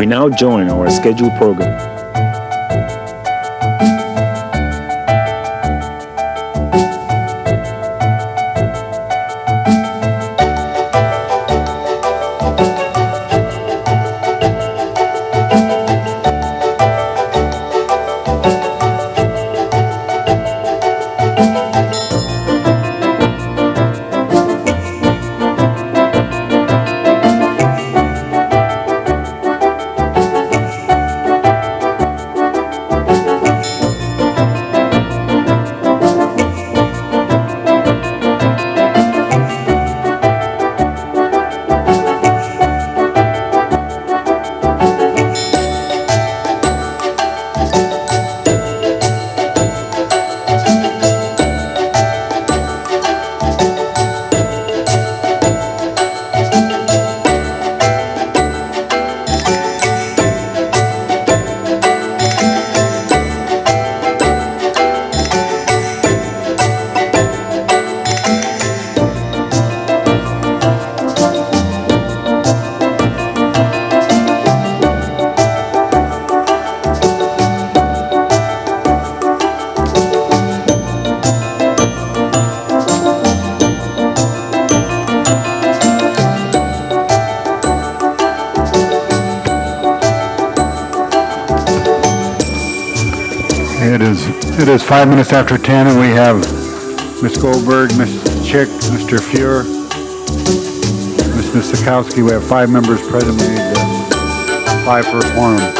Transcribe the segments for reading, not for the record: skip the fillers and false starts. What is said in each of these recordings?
We now join our scheduled program. It is 5 minutes after 10, and we have Ms. Goldberg, Ms. Chick, Mr. Fuhr, Ms. Sikowski. We have 5 members present. We need 5 for a quorum.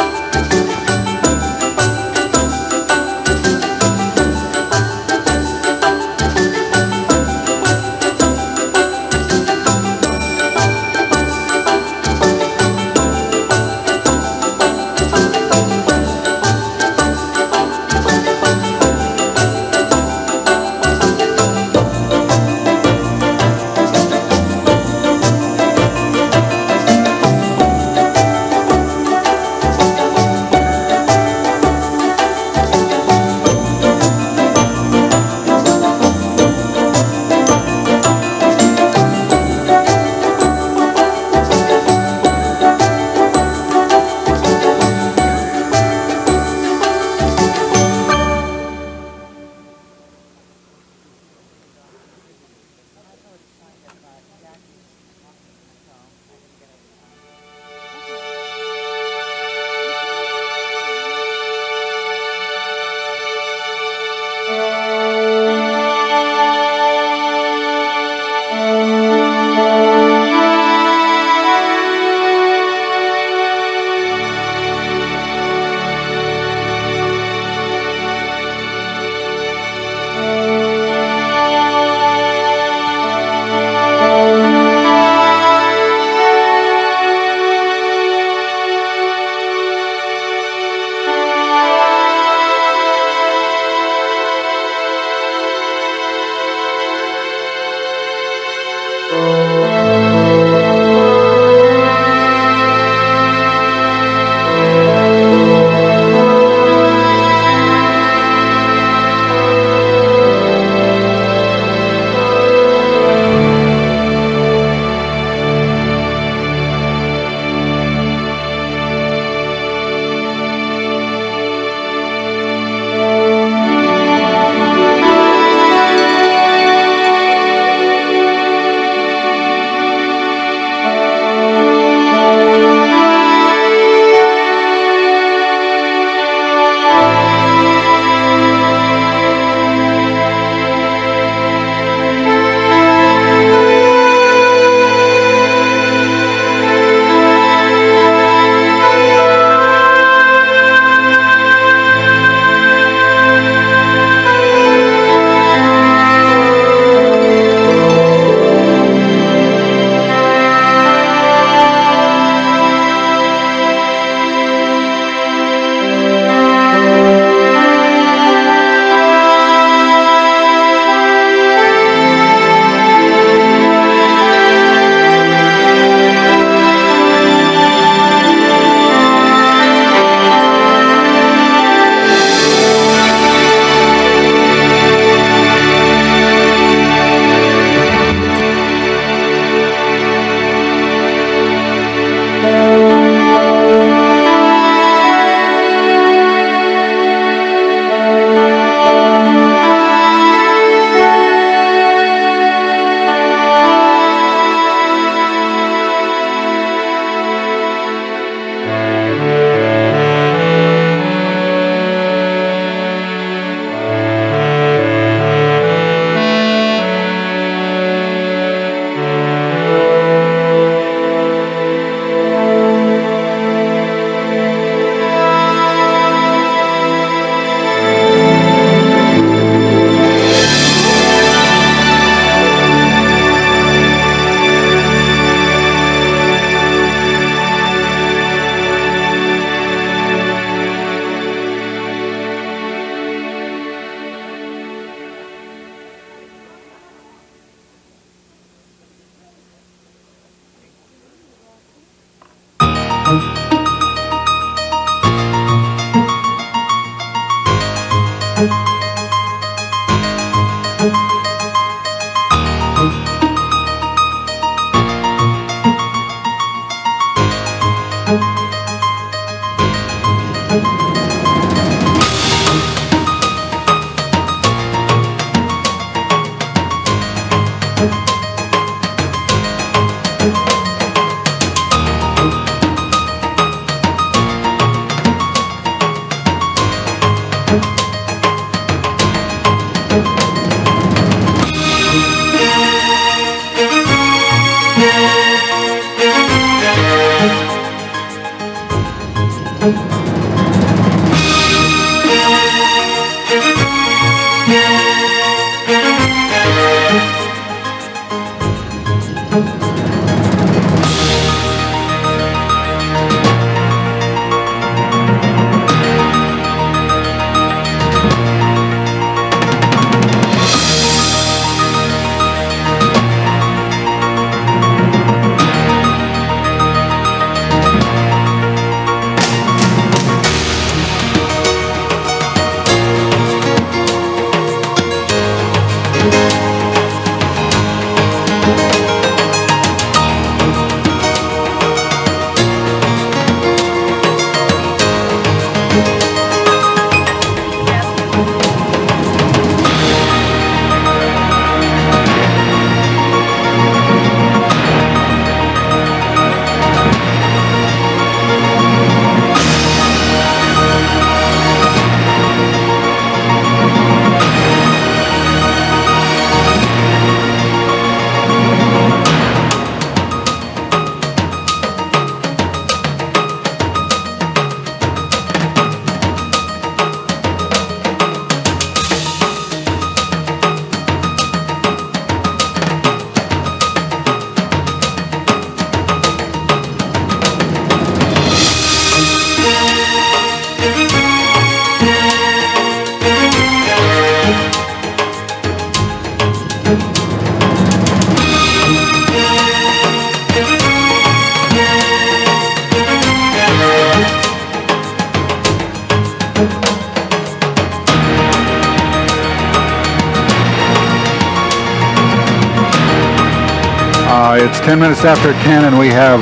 It's 10 minutes after 10 and we have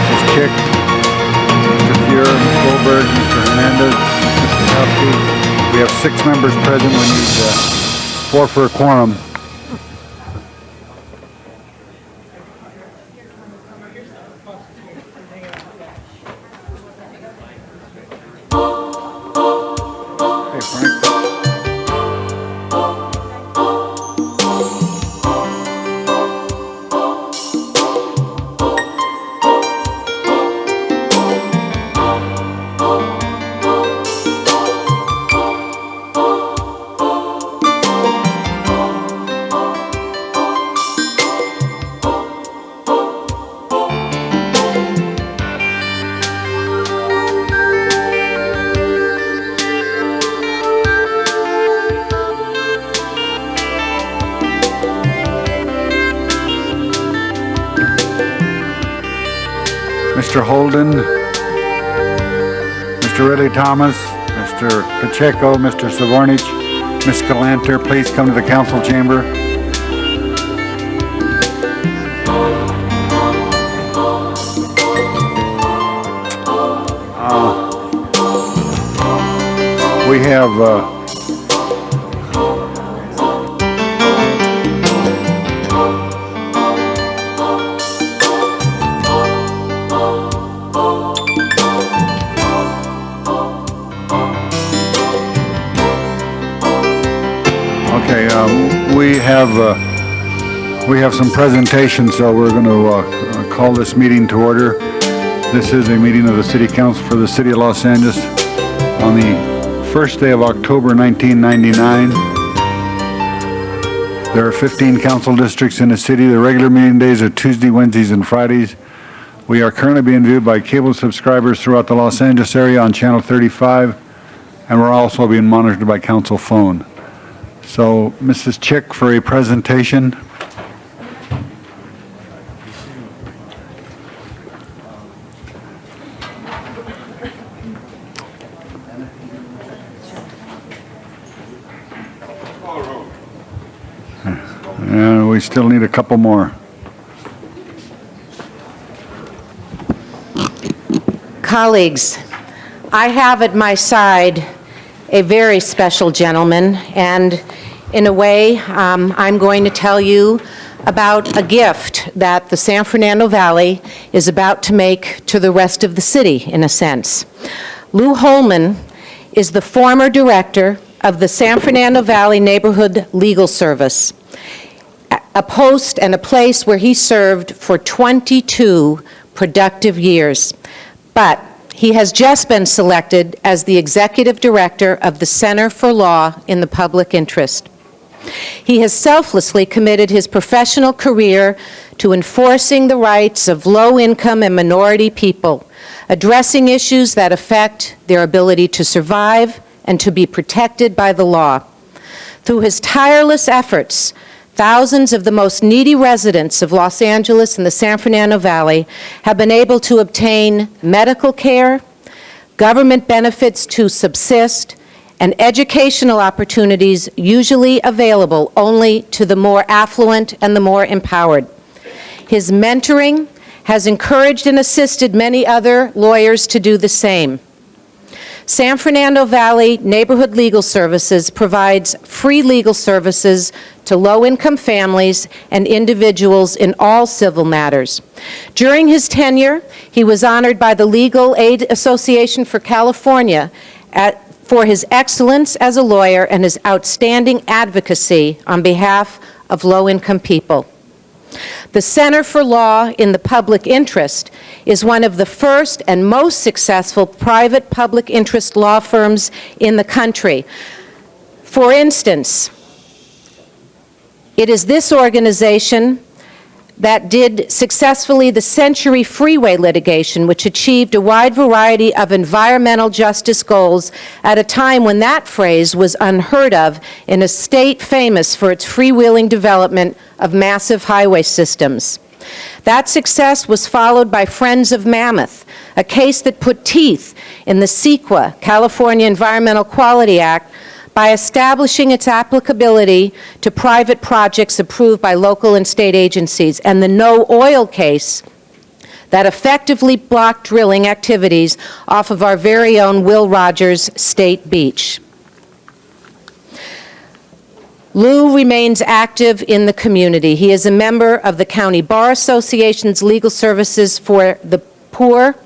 Mrs. Chick, Mr. Fuhr, Ms. Goldberg, Mr. Hernandez, Mr. Kowski. We have 6 members present. We need 4 for a quorum. Hey, Frank. Mr. Holden, Mr. Ridley Thomas, Mr. Pacheco, Mr. Savornich, Ms. Galanter, please come to the council chamber. We have we have some presentations, so we're going to call this meeting to order. This is a meeting of the City Council for the City of Los Angeles on the first day of October 1999. There are 15 council districts in the city. The regular meeting days are Tuesday, Wednesdays, and Fridays. We are currently being viewed by cable subscribers throughout the Los Angeles area on Channel 35, and we're also being monitored by council phone. So, Mrs. Chick, for a presentation. And we still need a couple more. Colleagues, I have at my side a very special gentleman, and in a way, I'm going to tell you about a gift that the San Fernando Valley is about to make to the rest of the city, in a sense. Lou Holman is the former director of the San Fernando Valley Neighborhood Legal Service, a post and a place where he served for 22 productive years. But he has just been selected as the executive director of the Center for Law in the Public Interest. He has selflessly committed his professional career to enforcing the rights of low-income and minority people, addressing issues that affect their ability to survive and to be protected by the law. Through his tireless efforts, thousands of the most needy residents of Los Angeles and the San Fernando Valley have been able to obtain medical care, government benefits to subsist, and educational opportunities usually available only to the more affluent and the more empowered. His mentoring has encouraged and assisted many other lawyers to do the same. San Fernando Valley Neighborhood Legal Services provides free legal services to low-income families and individuals in all civil matters. During his tenure, he was honored by the Legal Aid Association for California for his excellence as a lawyer and his outstanding advocacy on behalf of low-income people. The Center for Law in the Public Interest is one of the first and most successful private public interest law firms in the country. For instance, it is this organization that did successfully the Century Freeway litigation, which achieved a wide variety of environmental justice goals at a time when that phrase was unheard of in a state famous for its freewheeling development of massive highway systems. That success was followed by Friends of Mammoth, a case that put teeth in the CEQA, California Environmental Quality Act, by establishing its applicability to private projects approved by local and state agencies, and the No Oil case that effectively blocked drilling activities off of our very own Will Rogers State Beach. Lou remains active in the community. He is a member of the County Bar Association's Legal Services for the Poor.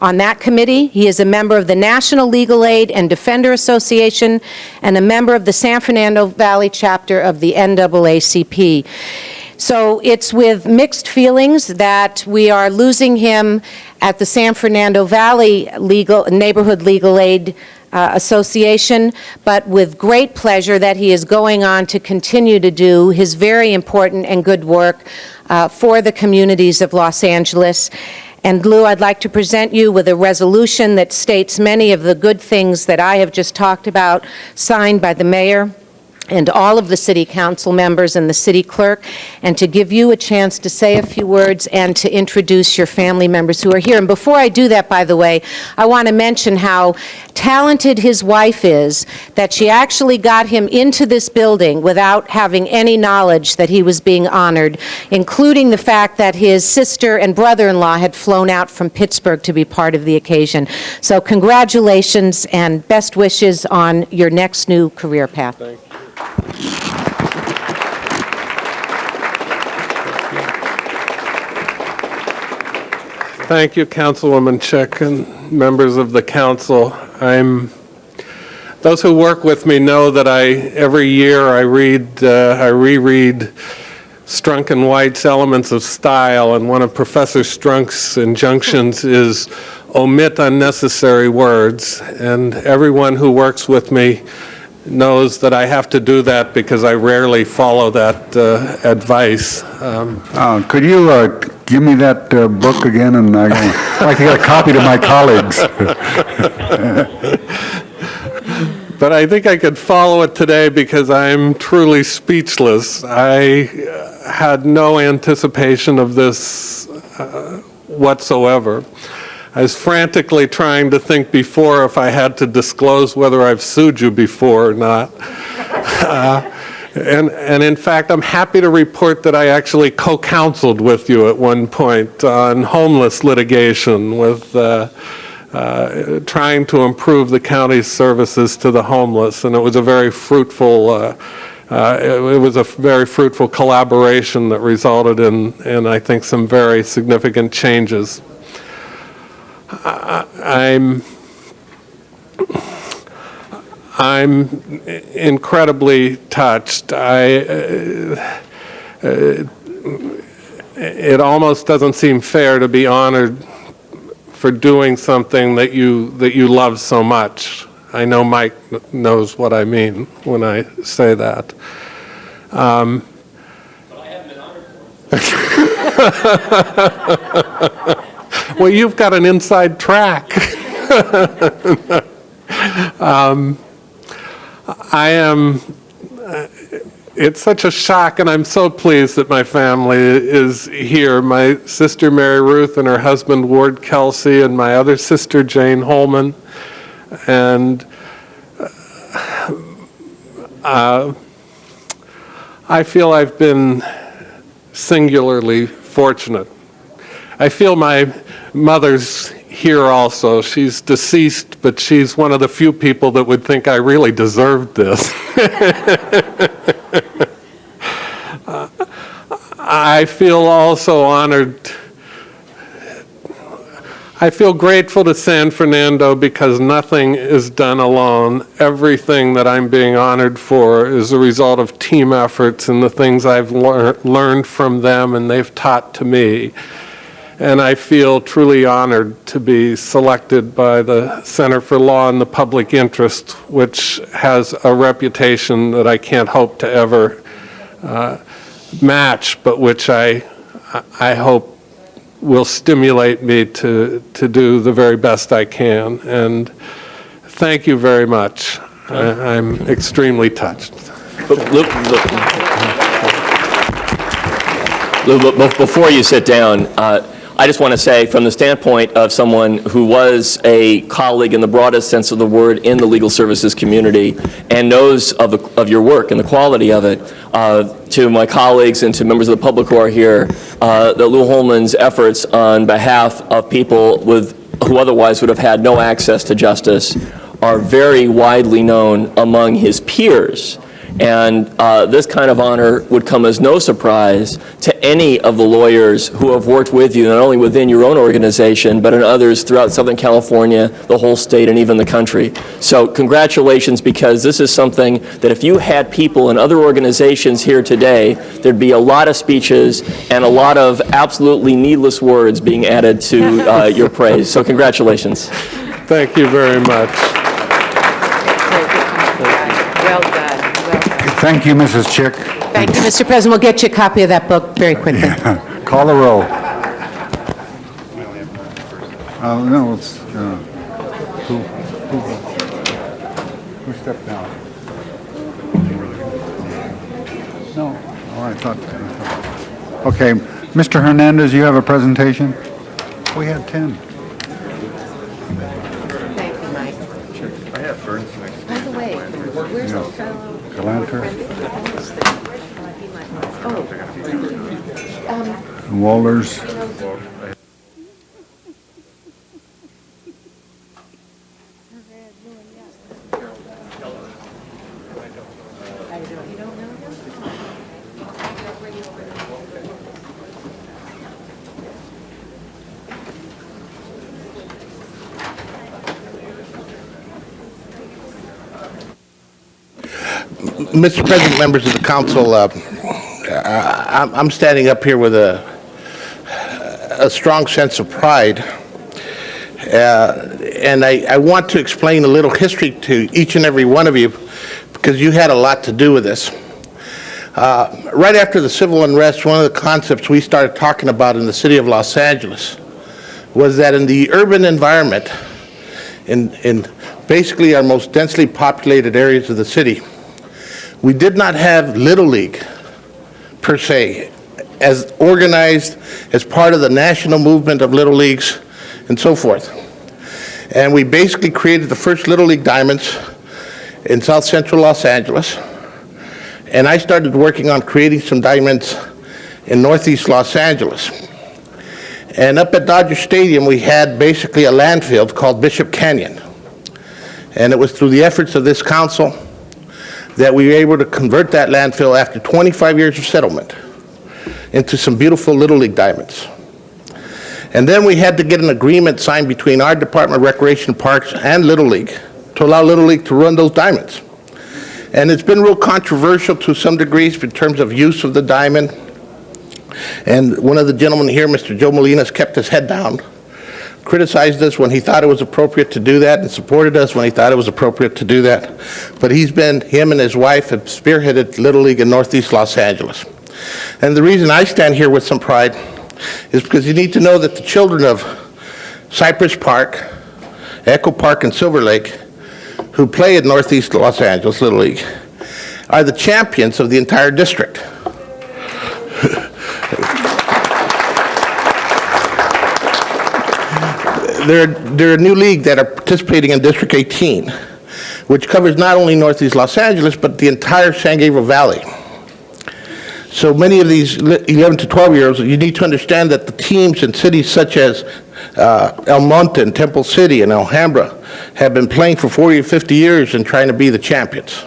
On that committee, he is a member of the National Legal Aid and Defender Association and a member of the San Fernando Valley chapter of the NAACP. So it's with mixed feelings that we are losing him at the San Fernando Valley Neighborhood Legal Aid Association, but with great pleasure that he is going on to continue to do his very important and good work for the communities of Los Angeles. And Lou, I'd like to present you with a resolution that states many of the good things that I have just talked about, signed by the mayor and all of the city council members and the city clerk, and to give you a chance to say a few words and to introduce your family members who are here. And before I do that, by the way, I want to mention how talented his wife is, that she actually got him into this building without having any knowledge that he was being honored, including the fact that his sister and brother-in-law had flown out from Pittsburgh to be part of the occasion. So congratulations and best wishes on your next new career path. Thank you. Thank you, Councilwoman Chick and members of the council. Those who work with me know that every year I reread Strunk and White's Elements of Style, and one of Professor Strunk's injunctions is omit unnecessary words, and everyone who works with me knows that I have to do that because I rarely follow that advice. Could you give me that book again, and I'd like to get a copy to my colleagues. But I think I could follow it today because I'm truly speechless. I had no anticipation of this whatsoever. I was frantically trying to think before if I had to disclose whether I've sued you before or not. And in fact, I'm happy to report that I actually co-counseled with you at one point on homeless litigation with trying to improve the county's services to the homeless, and it was a very fruitful collaboration that resulted in I think, some very significant changes. I'm incredibly touched. It almost doesn't seem fair to be honored for doing something that you love so much. I know Mike knows what I mean when I say that. But I haven't been honored for it. Well, you've got an inside track. It's such a shock, and I'm so pleased that my family is here. My sister Mary Ruth and her husband Ward Kelsey, and my other sister Jane Holman. And I feel I've been singularly fortunate. I feel my mother's here also. She's deceased, but she's one of the few people that would think I really deserved this. I feel also honored. I feel grateful to San Fernando because nothing is done alone. Everything that I'm being honored for is a result of team efforts and the things I've learned from them and they've taught to me. And I feel truly honored to be selected by the Center for Law and the Public Interest, which has a reputation that I can't hope to ever match, but which I hope will stimulate me to do the very best I can. And thank you very much. I'm extremely touched. Before you sit down, I just want to say, from the standpoint of someone who was a colleague in the broadest sense of the word in the legal services community and knows of your work and the quality of it, to my colleagues and to members of the public who are here, that Lou Holman's efforts on behalf of people who otherwise would have had no access to justice are very widely known among his peers. And this kind of honor would come as no surprise to any of the lawyers who have worked with you, not only within your own organization, but in others throughout Southern California, the whole state, and even the country. So congratulations, because this is something that if you had people in other organizations here today, there'd be a lot of speeches and a lot of absolutely needless words being added to your praise. So congratulations. Thank you very much. Well done. Thank you, Mrs. Chick. Thank you, Mr. President. We'll get you a copy of that book very quickly. Call the roll. No, it's, who stepped down? No, oh, I thought. Okay, Mr. Hernandez, you have a presentation? We had 10. Thank you, Mike. By the way, where's the fellow? Galanter. Wallers. Mr. President, members of the council, I'm standing up here with a strong sense of pride, and I want to explain a little history to each and every one of you, because you had a lot to do with this. Right after the civil unrest, one of the concepts we started talking about in the city of Los Angeles was that in the urban environment, in basically our most densely populated areas of the city, we did not have Little League, per se, as organized as part of the national movement of Little Leagues and so forth. And we basically created the first Little League Diamonds in South Central Los Angeles. And I started working on creating some diamonds in Northeast Los Angeles. And up at Dodger Stadium, we had basically a landfill called Bishop Canyon. And it was through the efforts of this council that we were able to convert that landfill after 25 years of settlement into some beautiful Little League diamonds. And then we had to get an agreement signed between our Department of Recreation and Parks and Little League to allow Little League to run those diamonds. And it's been real controversial to some degrees in terms of use of the diamond. And one of the gentlemen here, Mr. Joe Molina, has kept his head down, criticized us when he thought it was appropriate to do that, and supported us when he thought it was appropriate to do that. But him and his wife have spearheaded Little League in Northeast Los Angeles. And the reason I stand here with some pride is because you need to know that the children of Cypress Park, Echo Park, and Silver Lake, who play at Northeast Los Angeles Little League, are the champions of the entire district. They're a new league that are participating in District 18, which covers not only Northeast Los Angeles, but the entire San Gabriel Valley. So many of these 11 to 12-year-olds, you need to understand that the teams in cities such as El Monte and Temple City and Alhambra have been playing for 40 or 50 years and trying to be the champions.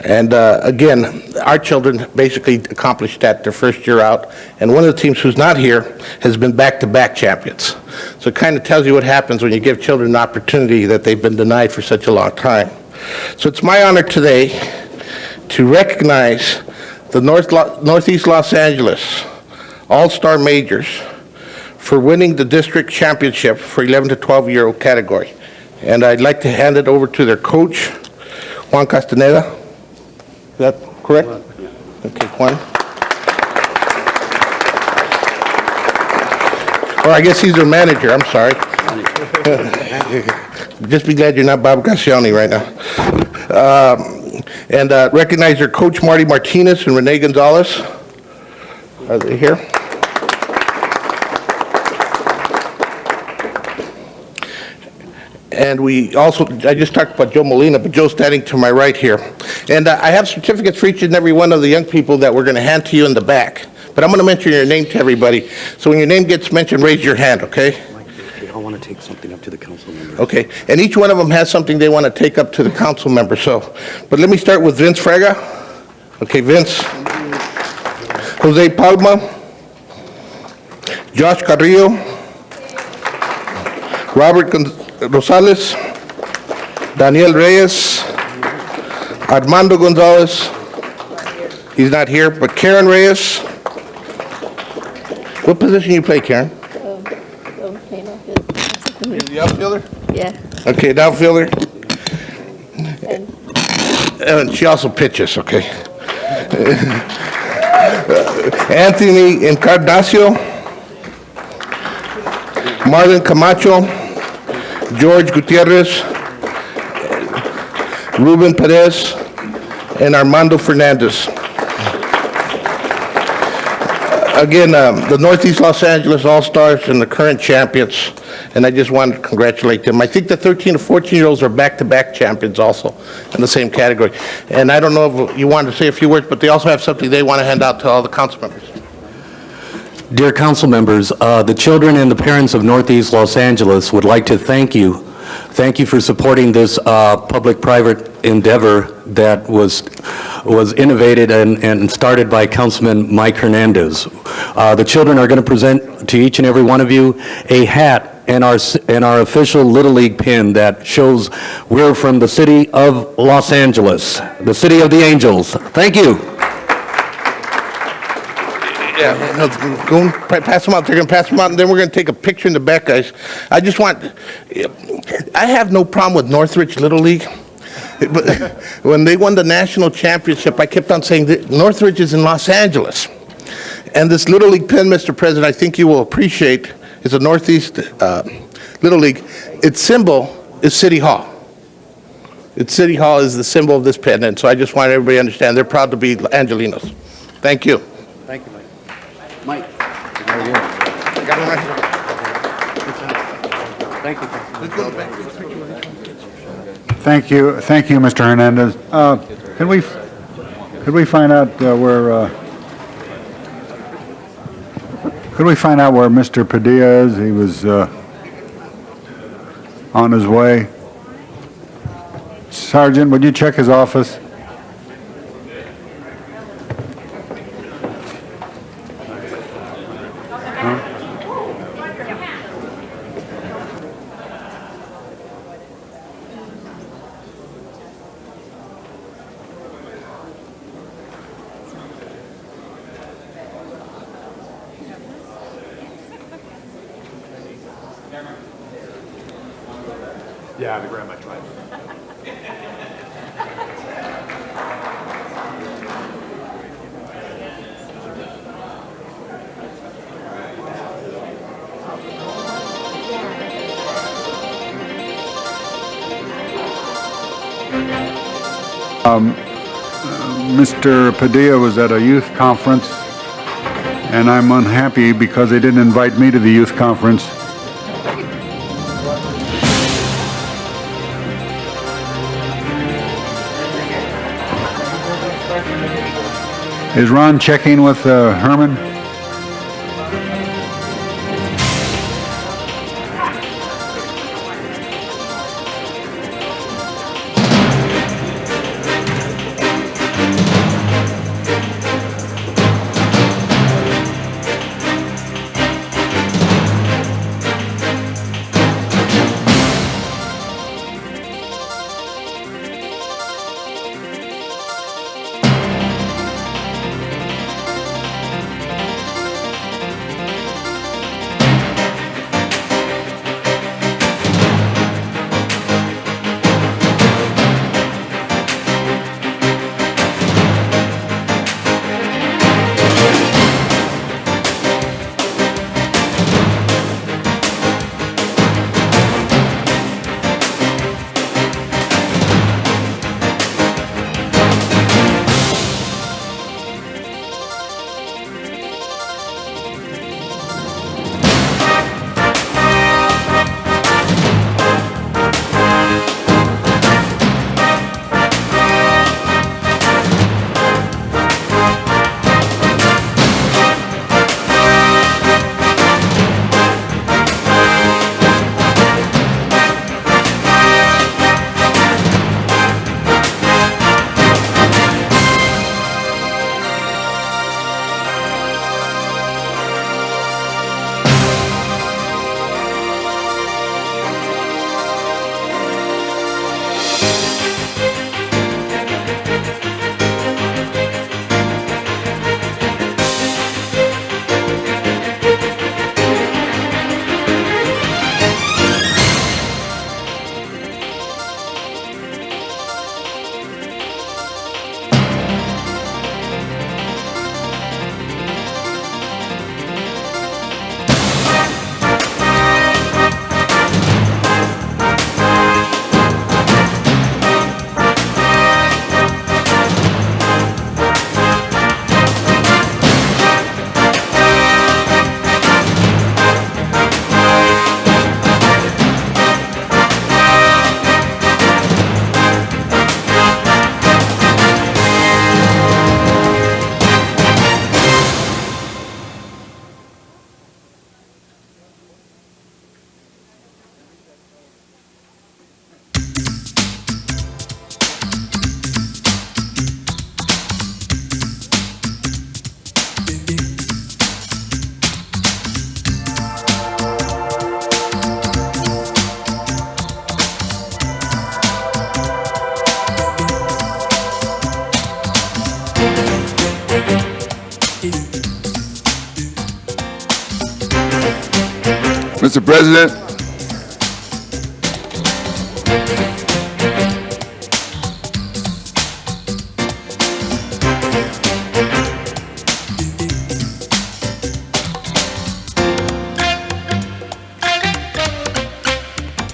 And again, our children basically accomplished that their first year out. And one of the teams who's not here has been back-to-back champions. So it kind of tells you what happens when you give children an opportunity that they've been denied for such a long time. So it's my honor today to recognize the Northeast Los Angeles All-Star Majors for winning the district championship for 11 to 12-year-old category. And I'd like to hand it over to their coach, Juan Castaneda. Is that correct? Okay, Juan. Or I guess he's their manager, I'm sorry. Just be glad you're not Bob Gascioni right now. And recognize their coach, Marty Martinez and Renee Gonzalez. Are they here? And we also, I just talked about Joe Molina, but Joe's standing to my right here. And I have certificates for each and every one of the young people that we're going to hand to you in the back. But I'm going to mention your name to everybody. So when your name gets mentioned, raise your hand, okay? I want to take something up to the council members. Okay. And each one of them has something they want to take up to the council member. So, but let me start with Vince Fraga. Okay, Vince. Jose Palma. Josh Carrillo. Robert Rosales, Daniel Reyes, Armando Gonzalez, he's not here, but Karen Reyes. What position you play, Karen? You're the outfielder? Yeah. Okay, the outfielder. And she also pitches, okay. Anthony Encarnacio, Marlon Camacho, George Gutierrez, Ruben Perez, and Armando Fernandez. Again, the Northeast Los Angeles All-Stars and the current champions, and I just wanted to congratulate them. I think the 13 to 14-year-olds are back-to-back champions also in the same category. And I don't know if you wanted to say a few words, but they also have something they want to hand out to all the council members. Dear council members, the children and the parents of Northeast Los Angeles would like to thank you. Thank you for supporting this public-private endeavor that was innovated and started by Councilman Mike Hernandez. The children are going to present to each and every one of you a hat and our official Little League pin that shows we're from the city of Los Angeles, the city of the Angels. Thank you. Yeah, no, go and pass them out. They're going to pass them out, and then we're going to take a picture in the back, guys. I have no problem with Northridge Little League. But when they won the national championship, I kept on saying that Northridge is in Los Angeles. And this Little League pin, Mr. President, I think you will appreciate, is a Northeast Little League. Its symbol is City Hall. Its City Hall is the symbol of this pin, and so I just want everybody to understand they're proud to be Angelinos. Thank you. Thank you, Mike. Mike. I got one right here. Thank you. Let's go to the back. Thank you, Mr. Hernandez. Could we find out Could we find out where Mr. Padilla is? He was on his way. Sergeant, would you check his office? Yeah, the grandma tried. Mr. Padilla was at a youth conference, and I'm unhappy because they didn't invite me to the youth conference. Is Ron checking with Herman? Mr. President,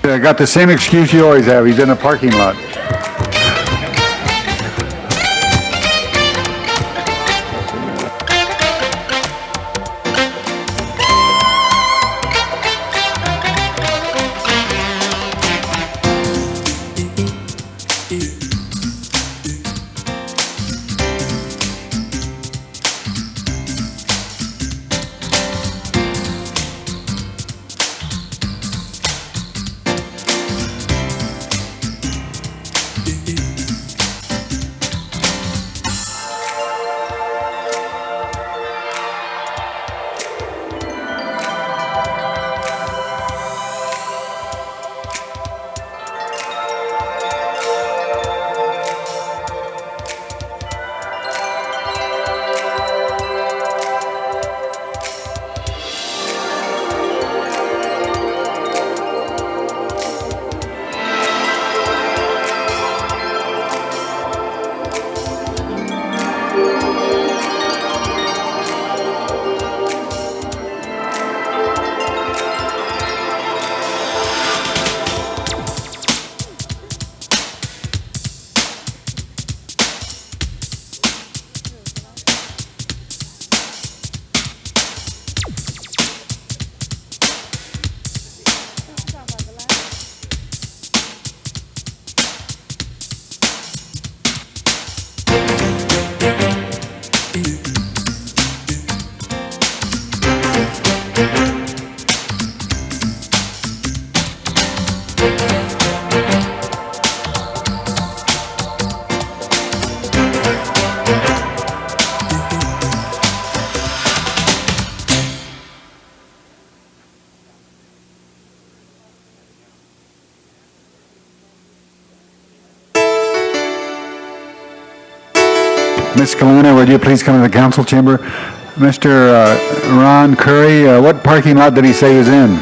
I got the same excuse you always have. He's in a parking lot. Ms. Kaluna, would you please come to the council chamber? Mr. Ron Curry, what parking lot did he say he was in?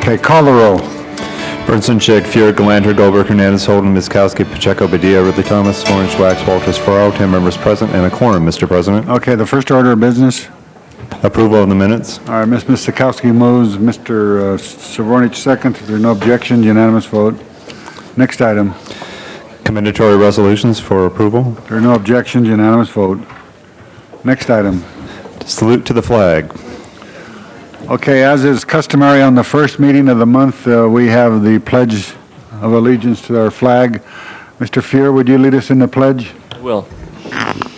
Okay, call the roll. Burnson, Chick, Fuhr, Galanter, Goldberg, Hernandez, Holden, Miskowski, Pacheco, Badia, Ridley Thomas, Orange, Wax, Walters, Farrow, 10 members present, and a quorum, Mr. President. Okay, the first order of business. Approval of the minutes. All right, Ms. Miskowski moves, Mr. Savornich seconds. If there are no objections, unanimous vote. Next item. Commendatory resolutions for approval. If there are no objections, unanimous vote. Next item. Salute to the flag. Okay, as is customary on the first meeting of the month, we have the Pledge of Allegiance to our flag. Mr. Fuhr, would you lead us in the pledge? I will.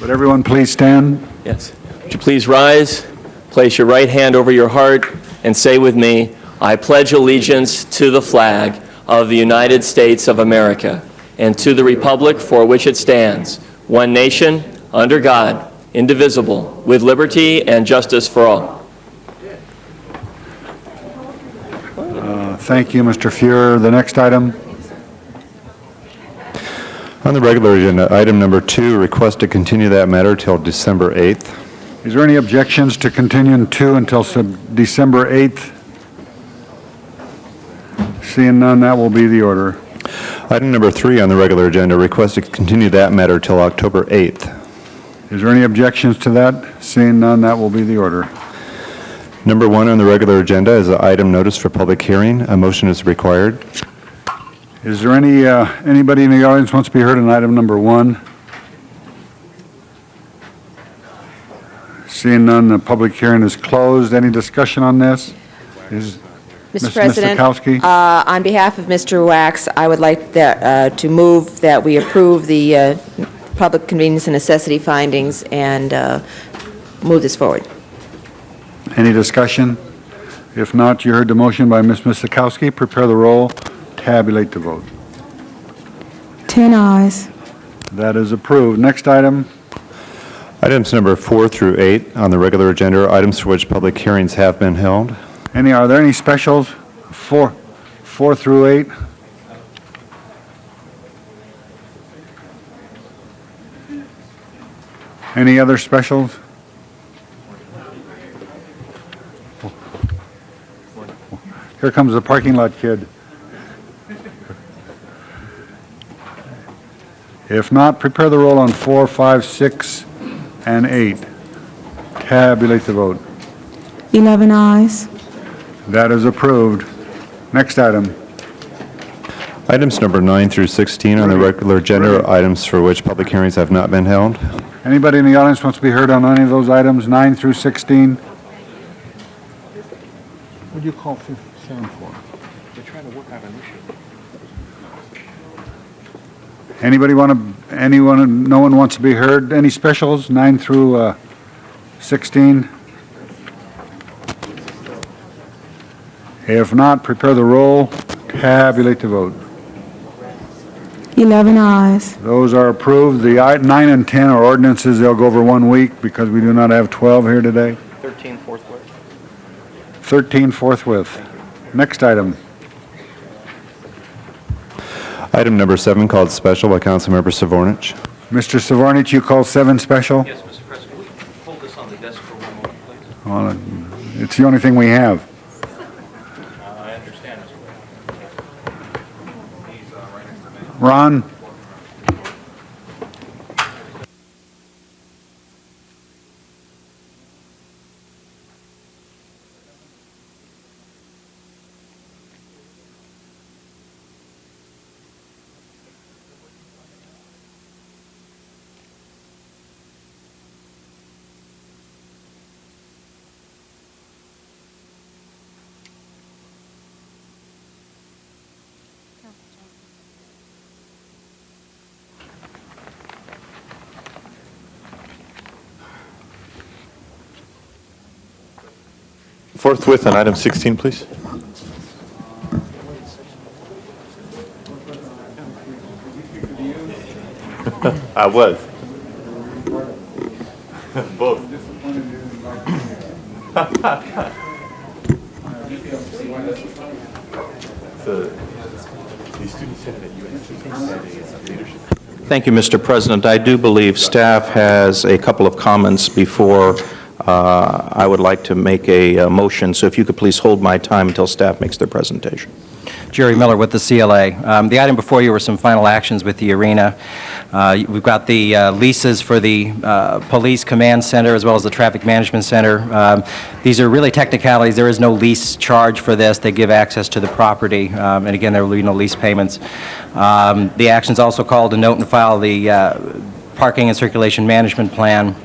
Would everyone please stand? Yes. Would you please rise, place your right hand over your heart, and say with me, I pledge allegiance to the flag of the United States of America and to the republic for which it stands, one nation, under God, indivisible, with liberty and justice for all. Thank you, Mr. Fuhr. The next item. On the regular agenda, item number 2, request to continue that matter till December 8th. Is there any objections to continuing 2 until December 8th? Seeing none, that will be the order. Item number 3 on the regular agenda, request to continue that matter till October 8th. Is there any objections to that? Seeing none, that will be the order. Number 1 on the regular agenda is an item notice for public hearing. A motion is required. Is there anybody in the audience wants to be heard on item number 1? Seeing none, the public hearing is closed. Any discussion on this? Ms. Mr. President, Miskowski? on behalf of Mr. Wax, I would like to move that we approve the public convenience and necessity findings and move this forward. Any discussion? If not, you heard the motion by Ms. Miskowski. Prepare the roll, tabulate the vote. 10 ayes. That is approved. Next item. Items number 4 through 8 on the regular agenda are items for which public hearings have been held. Are there any specials? 4 through 8? Any other specials? Here comes the parking lot kid. If not, prepare the roll on 4, 5, 6, and 8. Tabulate the vote. 11 ayes. That is approved. Next item. Items number 9 through 16 on the regular agenda are items for which public hearings have not been held. Anybody in the audience wants to be heard on any of those items, 9 through 16? What do you call 7 for? They're trying to work out an issue. No one wants to be heard? Any specials, 9 through 16? If not, prepare the roll, tabulate the vote. 11 ayes. Those are approved. The 9 and 10 are ordinances. They'll go over 1 week because we do not have 12 here today. 13 forthwith. 13 forthwith. Next item. Item number 7 called special by Councilmember Savornich. Mr. Savornich, you call 7 special? Yes, Mr. President, will you hold this on the desk for 1 moment, please? Well, it's the only thing we have. I understand, Mr. President. Ron? Forthwith on item 16, please. I was. Both. Thank you, Mr. President. I do believe staff has a couple of comments before I would like to make a motion. So if you could please hold my time until staff makes their presentation. Jerry Miller with the CLA. The item before you were some final actions with the arena. We've got the leases for the police command center as well as the traffic management center. These are really technicalities. There is no lease charge for this. They give access to the property, and again, there will be no lease payments. The actions also called to note and file the parking and circulation management plan.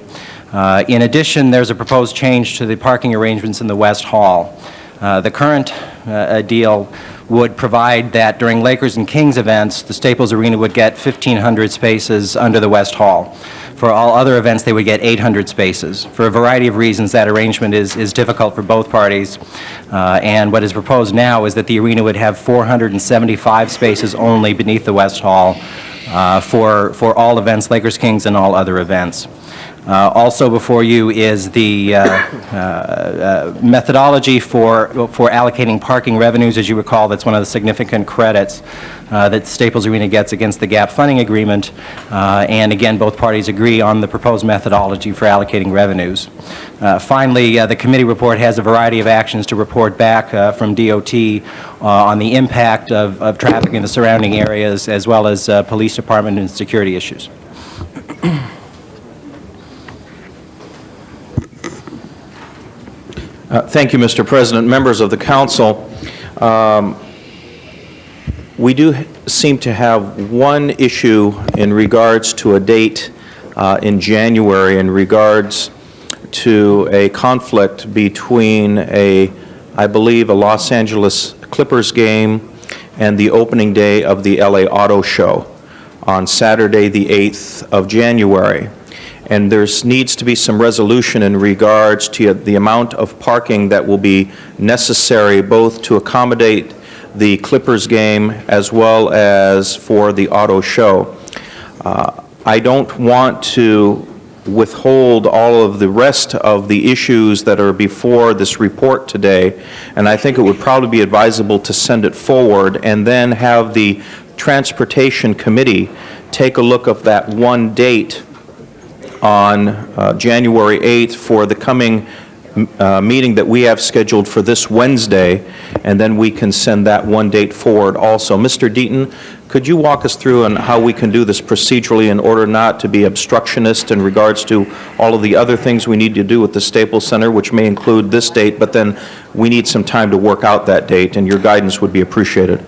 In addition, there's a proposed change to the parking arrangements in the West Hall. The current deal would provide that during Lakers and Kings events, the Staples Arena would get 1,500 spaces under the West Hall. For all other events, they would get 800 spaces. For a variety of reasons, that arrangement is difficult for both parties. And what is proposed now is that the arena would have 475 spaces only beneath the West Hall for all events, Lakers, Kings, and all other events. Also before you is the methodology for allocating parking revenues. As you recall, that's one of the significant credits that Staples Arena gets against the GAP funding agreement. And again, both parties agree on the proposed methodology for allocating revenues. Finally, the committee report has a variety of actions to report back from DOT on the impact of traffic in the surrounding areas, as well as police department and security issues. Thank you, Mr. President. Members of the council, we do seem to have one issue in regards to a date in January in regards to a conflict between I believe, a Los Angeles Clippers game and the opening day of the LA Auto Show on Saturday, the 8th of January. And there needs to be some resolution in regards to the amount of parking that will be necessary both to accommodate the Clippers game as well as for the auto show. I don't want to withhold all of the rest of the issues that are before this report today, and I think it would probably be advisable to send it forward and then have the Transportation Committee take a look at that one date on January 8th for the coming meeting that we have scheduled for this Wednesday, and then we can send that one date forward also. Mr. Deaton, could you walk us through on how we can do this procedurally in order not to be obstructionist in regards to all of the other things we need to do with the Staples Center, which may include this date, but then we need some time to work out that date, and your guidance would be appreciated.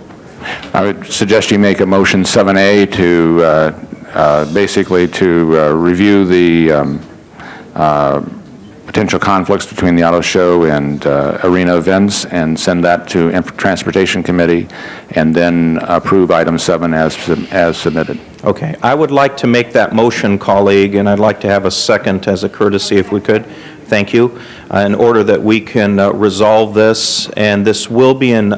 I would suggest you make a motion 7A to basically to review the potential conflicts between the auto show and arena events and send that to Transportation Committee and then approve item 7 as submitted. Okay. I would like to make that motion, colleague, and I'd like to have a second as a courtesy if we could. Thank you. In order that we can resolve this, and this will be an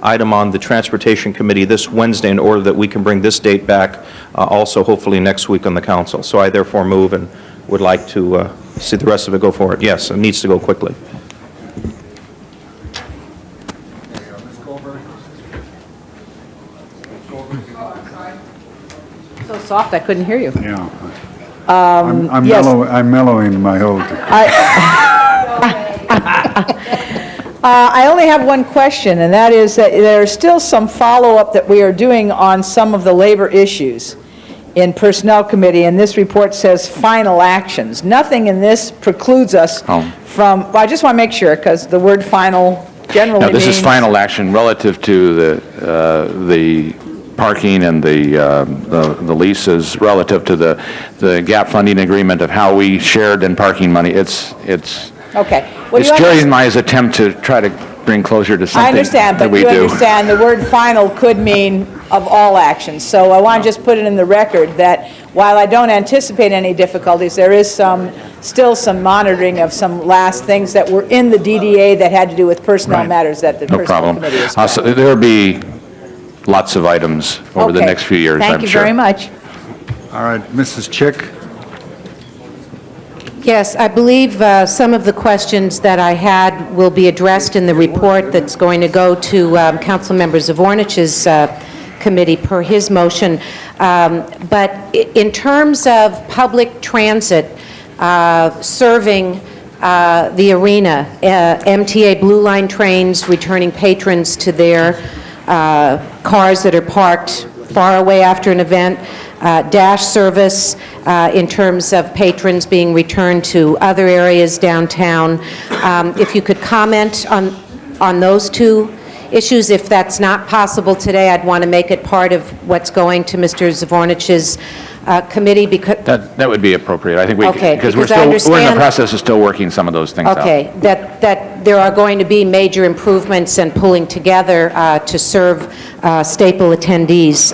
item on the Transportation Committee this Wednesday in order that we can bring this date back also hopefully next week on the council. So I therefore move and would like to see the rest of it go forward. Yes, it needs to go quickly. So soft, I couldn't hear you. Yeah. I'm yes. I'm mellowing my whole... I only have one question, and that is that there's still some follow-up that we are doing on some of the labor issues in Personnel Committee, and this report says final actions. Nothing in this precludes us from, well, I just want to make sure, because the word final generally means... No, this is final action relative to the parking and the leases relative to the gap funding agreement of how we shared in parking money. It's Okay. it's Jerry and I's attempt to try to bring closure to something I understand, that but we you do. understand the word final could mean of all actions. So I want to just put it in the record that while I don't anticipate any difficulties, there is still some monitoring of some last things that were in the DDA that had to do with personnel Right. matters that the No Personnel problem. Committee is. There will be lots of items over the Okay. next few years, I'm sure. Thank you very much. All right, Mrs. Chick? Yes, I believe some of the questions that I had will be addressed in the report that's going to go to Councilmember Zavornich's committee per his motion. But in terms of public transit serving the arena, MTA Blue Line trains returning patrons to their cars that are parked far away after an event, dash service in terms of patrons being returned to other areas downtown. If you could comment on those two issues. If that's not possible today, I'd want to make it part of what's going to Mr. Zavornich's committee because... That would be appropriate. I think we, Okay, because we're because I still, we're in the understand- process of still working some of those things out. Okay, that there are going to be major improvements and pulling together to serve staple attendees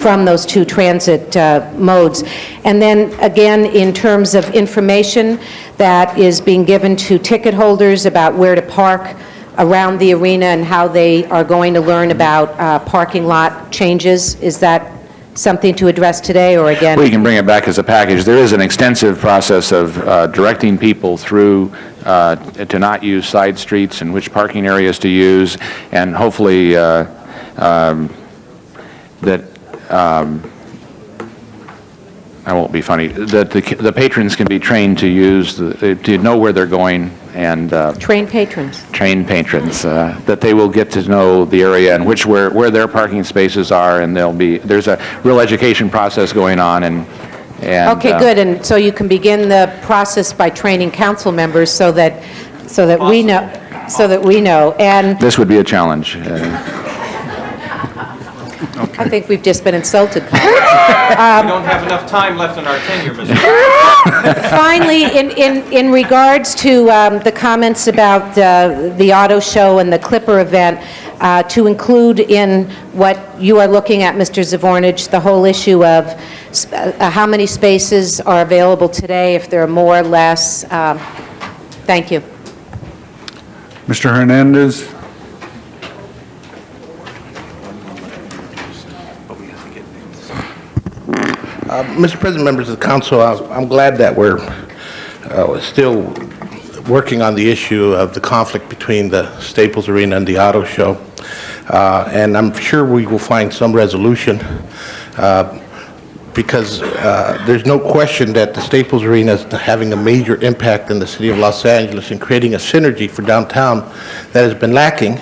from those two transit modes. And then, again, in terms of information that is being given to ticket holders about where to park around the arena and how they are going to learn about parking lot changes, is that something to address today, or again? We can bring it back as a package. There is an extensive process of directing people through to not use side streets and which parking areas to use, and hopefully that, I won't be funny, that the patrons can be trained to use, to know where they're going, and Trained patrons. trained patrons, that they will get to know the area and where their parking spaces are, and there's a real education process going on, and Okay, good, and so you can begin the process by training council members so that we know, and this would be a challenge. I think we've just been insulted. We don't have enough time left in our tenure, Mr. Finally, in regards to the comments about the auto show and the Clipper event, to include in what you are looking at, Mr. Zavornich, the whole issue of how many spaces are available today, if there are more or less. Thank you. Mr. Hernandez? Mr. President, members of the council, I'm glad that we're still working on the issue of the conflict between the Staples Arena and the auto show. And I'm sure we will find some resolution because there's no question that the Staples Arena is having a major impact in the city of Los Angeles and creating a synergy for downtown that has been lacking.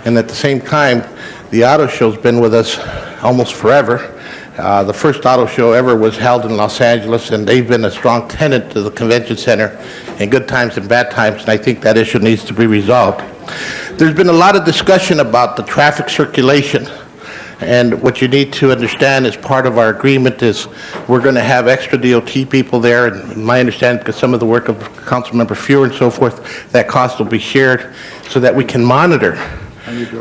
And at the same time, the auto show's been with us almost forever. The first auto show ever was held in Los Angeles, and they've been a strong tenant to the convention center in good times and bad times, and I think that issue needs to be resolved. There's been a lot of discussion about the traffic circulation, and what you need to understand as part of our agreement is we're going to have extra DOT people there, and my understanding, because some of the work of Councilmember Fewer and so forth, that cost will be shared so that we can monitor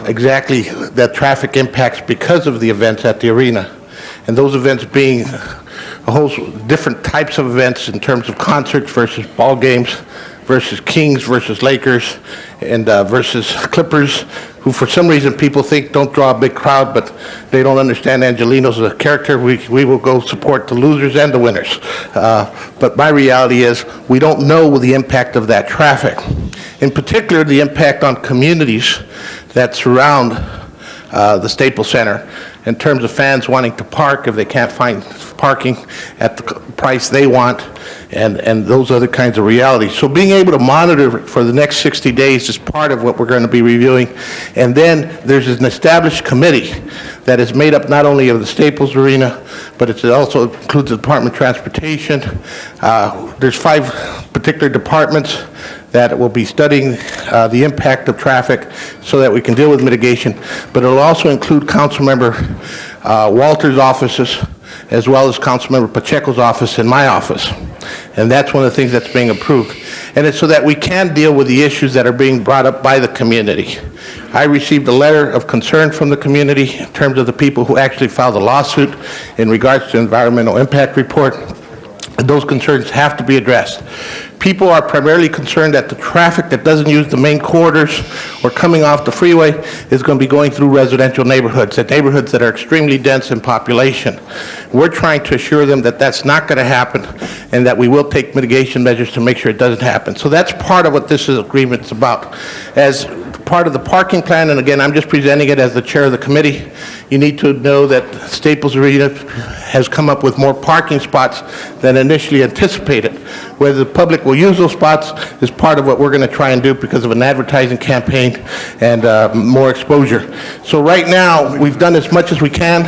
exactly the traffic impacts because of the events at the arena. And those events being a whole different types of events in terms of concerts versus ball games, versus Kings versus Lakers, and versus Clippers, who for some reason people think don't draw a big crowd, but they don't understand Angelino's a character. We will go support the losers and the winners. But my reality is we don't know the impact of that traffic. In particular, the impact on communities that surround the Staples Center, in terms of fans wanting to park if they can't find parking at the price they want, and those other kinds of realities. So being able to monitor for the next 60 days is part of what we're going to be reviewing. And then there's an established committee that is made up not only of the Staples Arena, but it also includes the Department of Transportation. There's 5 particular departments that will be studying the impact of traffic so that we can deal with mitigation, but it'll also include Councilmember Walter's offices, as well as Councilmember Pacheco's office and my office. And that's one of the things that's being approved. And it's so that we can deal with the issues that are being brought up by the community. I received a letter of concern from the community in terms of the people who actually filed a lawsuit in regards to environmental impact report. Those concerns have to be addressed. People are primarily concerned that the traffic that doesn't use the main corridors or coming off the freeway is going to be going through residential neighborhoods, and neighborhoods that are extremely dense in population. We're trying to assure them that that's not going to happen and that we will take mitigation measures to make sure it doesn't happen. So that's part of what this agreement is about. As part of the parking plan, and again, I'm just presenting it as the chair of the committee, you need to know that Staples Arena has come up with more parking spots than initially anticipated. Whether the public will use those spots is part of what we're going to try and do because of an advertising campaign and more exposure. So right now, we've done as much as we can.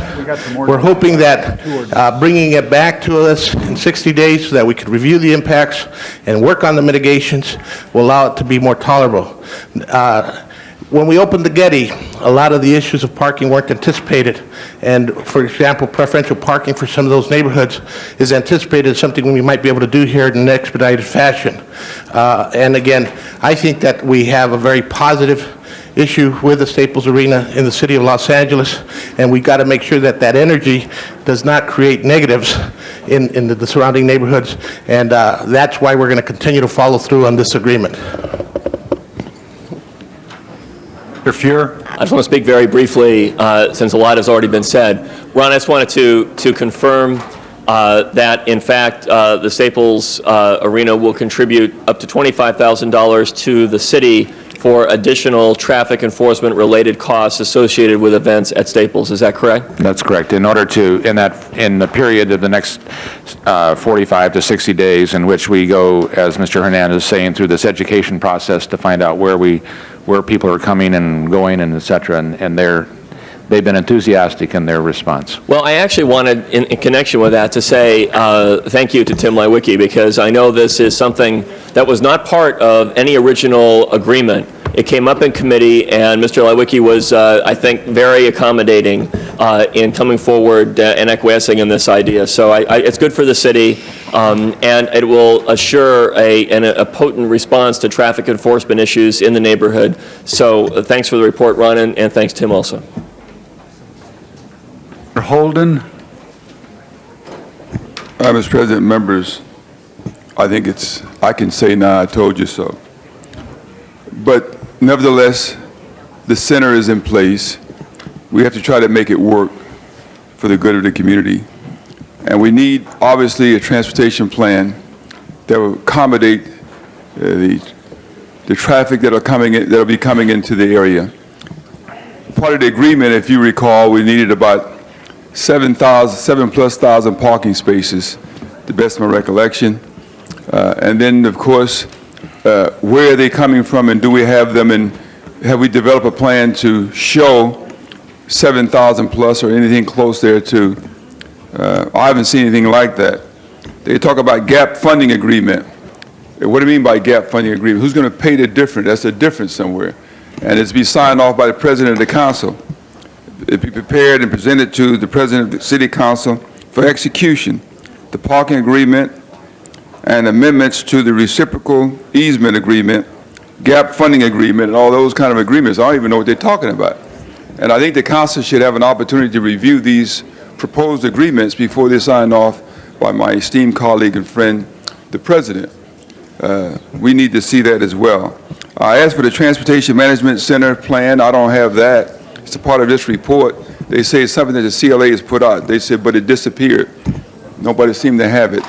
We're hoping that bringing it back to us in 60 days so that we can review the impacts and work on the mitigations will allow it to be more tolerable. When we opened the Getty, a lot of the issues of parking weren't anticipated. And for example, preferential parking for some of those neighborhoods is anticipated as something we might be able to do here in an expedited fashion. And again, I think that we have a very positive issue with the Staples Arena in the city of Los Angeles, and we've got to make sure that that energy does not create negatives in the surrounding neighborhoods, and that's why we're going to continue to follow through on this agreement. Mr. Fuhr? I just want to speak very briefly, since a lot has already been said. Ron, I just wanted to confirm that, in fact, the Staples Arena will contribute up to $25,000 to the city for additional traffic enforcement-related costs associated with events at Staples. Is that correct? That's correct. In order to, in the period of the next 45 to 60 days in which we go, as Mr. Hernandez is saying, through this education process to find out where people are coming and going and et cetera, and they've been enthusiastic in their response. Well, I actually wanted, in connection with that, to say thank you to Tim Lewicki, because I know this is something that was not part of any original agreement. It came up in committee, and Mr. Lewicki was, I think, very accommodating in coming forward and acquiescing in this idea. So it's good for the city, and it will assure a potent response to traffic enforcement issues in the neighborhood. So thanks for the report, Ron, and thanks, Tim, also. Mr. Holden? Mr. President, members, I think I can say now, I told you so. But nevertheless, the center is in place. We have to try to make it work for the good of the community. And we need, obviously, a transportation plan that will accommodate the traffic that'll be coming into the area. Part of the agreement, if you recall, we needed about 7+ thousand parking spaces, to the best of my recollection. And then, of course, where are they coming from, and do we have them, and have we developed a plan to show 7,000 plus or anything close there to? I haven't seen anything like that. They talk about gap funding agreement. What do you mean by gap funding agreement? Who's going to pay the difference? That's a difference somewhere. And it's to be signed off by the president of the council. It be prepared and presented to the president of the city council for execution. The parking agreement and amendments to the reciprocal easement agreement, gap funding agreement, and all those kind of agreements. I don't even know what they're talking about. And I think the council should have an opportunity to review these proposed agreements before they're signed off by my esteemed colleague and friend, the president. We need to see that as well. I asked for the Transportation Management Center plan. I don't have that. It's a part of this report. They say it's something that the CLA has put out. They said, but it disappeared. Nobody seemed to have it.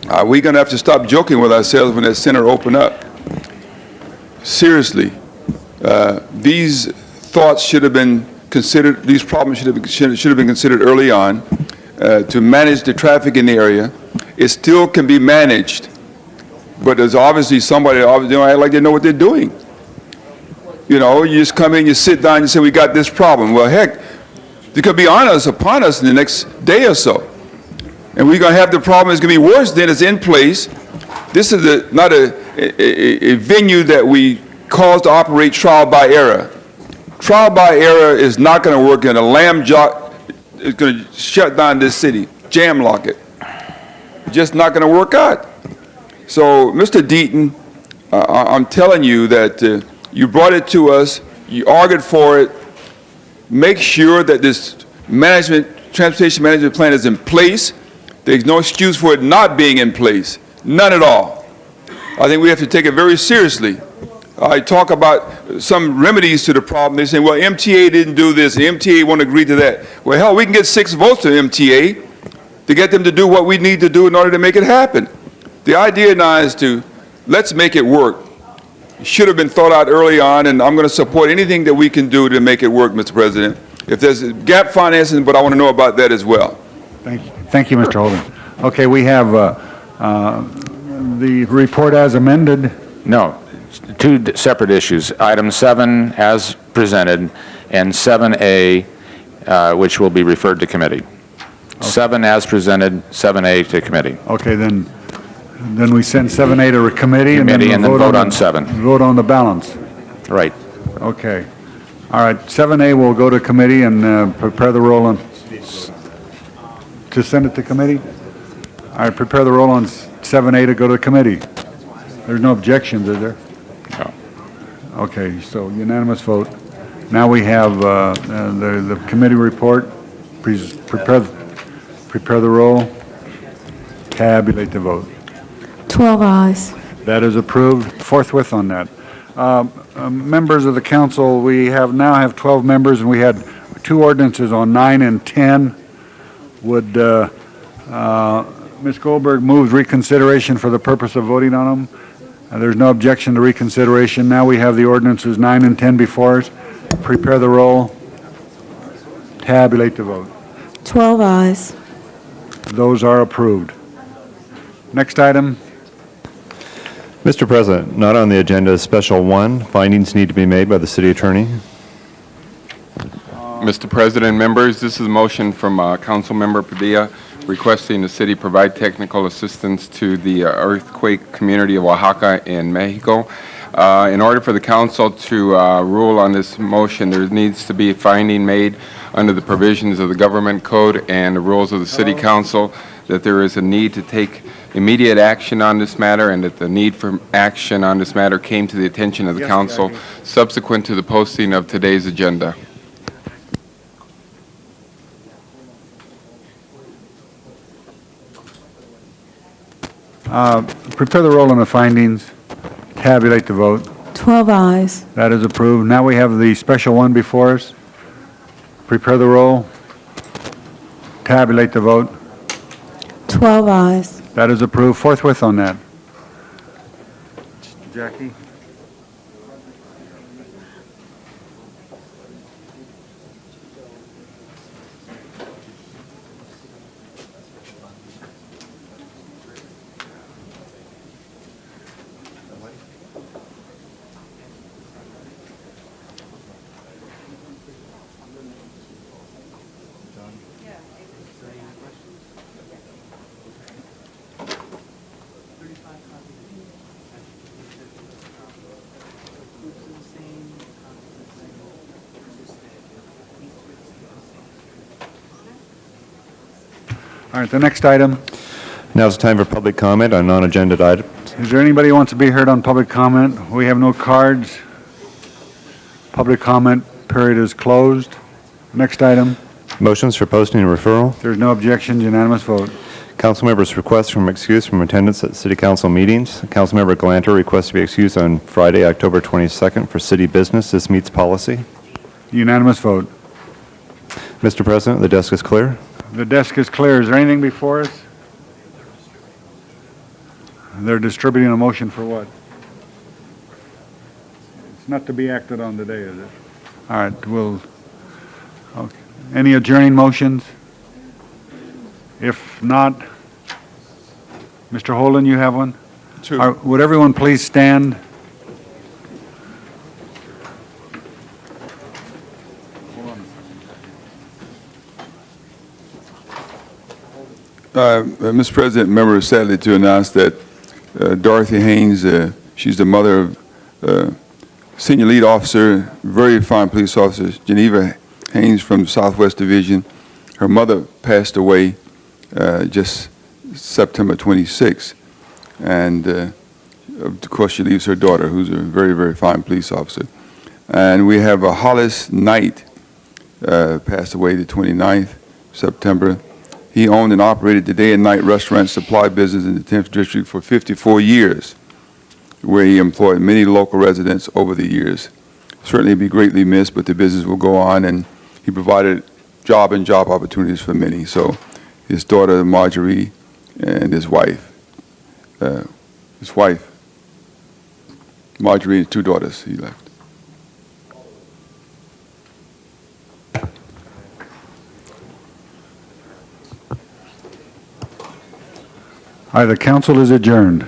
Are we going to have to stop joking with ourselves when that center open up? Seriously, these thoughts should have been considered, these problems should have been considered early on to manage the traffic in the area. It still can be managed, but there's obviously somebody, they don't act like they know what they're doing. You know, you just come in, you sit down, you say, we got this problem. Well, heck, it could be on us, upon us in the next day or so. And we're going to have the problem, it's going to be worse than it's in place. This is not a venue that we cause to operate trial by error. Trial by error is not going to work, and a lamb jock is going to shut down this city, jam lock it. Just not going to work out. So, Mr. Deaton, I'm telling you that You brought it to us, you argued for it. Make sure that this transportation management plan is in place. There's no excuse for it not being in place, none at all. I think we have to take it very seriously. I talk about some remedies to the problem. They say, well, MTA didn't do this, the MTA won't agree to that. Well, hell, we can get 6 votes to MTA to get them to do what we need to do in order to make it happen. The idea now is to, let's make it work. It should have been thought out early on, and I'm going to support anything that we can do to make it work, Mr. President. If there's gap financing, but I want to know about that as well. Thank you, Mr. Holden. Okay, we have the report as amended. No, 2 separate issues. Item 7 as presented, and 7A, which will be referred to committee. 7 as presented, 7A to committee. Okay, then we send 7A to a committee, and then Committee, we'll vote on 7. Vote on the balance. Right. Okay. All right, 7A will go to committee and prepare the roll on, to send it to committee? All right, prepare the roll on 7A to go to committee. There's no objections, is there? No. Okay, so unanimous vote. Now we have the committee report. Please prepare the roll. Tabulate the vote. 12 ayes. That is approved. Forthwith on that. Members of the council, we now have 12 members, and we had 2 ordinances on 9 and 10. Would Ms. Goldberg move reconsideration for the purpose of voting on them? There's no objection to reconsideration. Now we have the ordinances 9 and 10 before us. Prepare the roll. Tabulate the vote. 12 ayes. Those are approved. Next item. Mr. President, not on the agenda is Special 1. Findings need to be made by the city attorney. Mr. President, members, this is a motion from Councilmember Padilla requesting the city provide technical assistance to the earthquake community of Oaxaca in Mexico. In order for the council to rule on this motion, there needs to be a finding made under the provisions of the government code and the rules of the city council that there is a need to take immediate action on this matter, and that the need for action on this matter came to the attention of the council subsequent to the posting of today's agenda. Prepare the roll on the findings. Tabulate the vote. 12 ayes. That is approved. Now we have the Special 1 before us. Prepare the roll. Tabulate the vote. 12 ayes. That is approved. Forthwith on that. Jackie? All right, the next item. Now is the time for public comment on non-agenda items. Is there anybody who wants to be heard on public comment? We have no cards. Public comment period is closed. Next item. Motions for posting and referral. There's no objections, unanimous vote. Council members' requests for excuse from attendance at city council meetings. Councilmember Galanter requests to be excused on Friday, October 22nd for city business. This meets policy. Unanimous vote. Mr. President, the desk is clear. The desk is clear. Is there anything before us? They're distributing a motion for what? It's not to be acted on today, is it? All right, okay. Any adjourning motions? If not, Mr. Holden, you have one? Sure. Would everyone please stand? Mr. President, members, sadly to announce that Dorothy Haynes, she's the mother of Senior Lead Officer, very fine police officer, Geneva Haynes from the Southwest Division. Her mother passed away just September 26th, and of course, she leaves her daughter, who's a very, very fine police officer. And we have a Hollis Knight, passed away the 29th September. He owned and operated the day and night restaurant supply business in the 10th District for 54 years, where he employed many local residents over the years. Certainly be greatly missed, but the business will go on, and he provided job opportunities for many. So his daughter, Marjorie, and his wife, Marjorie, and 2 daughters he left. Aye, the council is adjourned.